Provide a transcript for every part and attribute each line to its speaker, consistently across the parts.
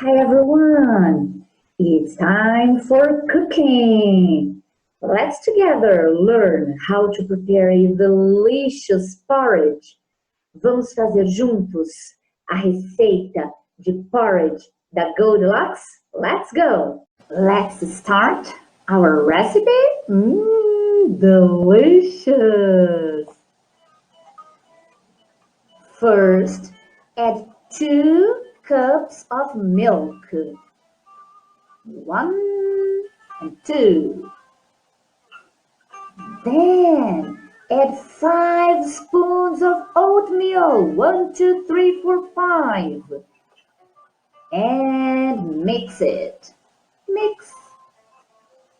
Speaker 1: Hi everyone, it's time for cooking. Let's together learn how to prepare a delicious porridge. Vamos fazer juntos a receita de porridge da Goldilocks? Let's go! Let's start our recipe. Delicious! First, add 2 cups of milk. 1 and 2. Then add 5 spoons of oatmeal. 1, 2, 3, 4, 5. And mix it. Mix.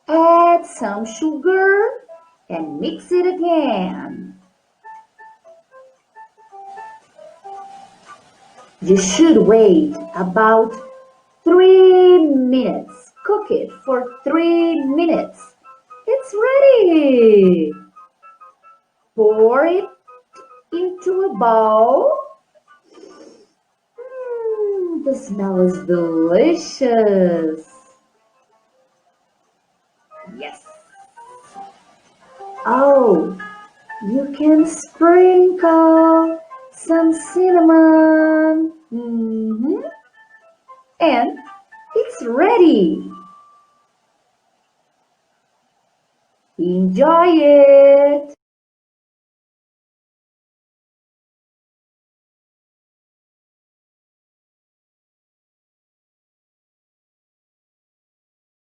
Speaker 1: Add some sugar and mix it again. You should wait about 3 minutes. Cook it for 3 minutes. It's ready. Pour it into a bowl. The smell is delicious. Yes. Oh, you can sprinkle some cinnamon. And it's ready. Enjoy it.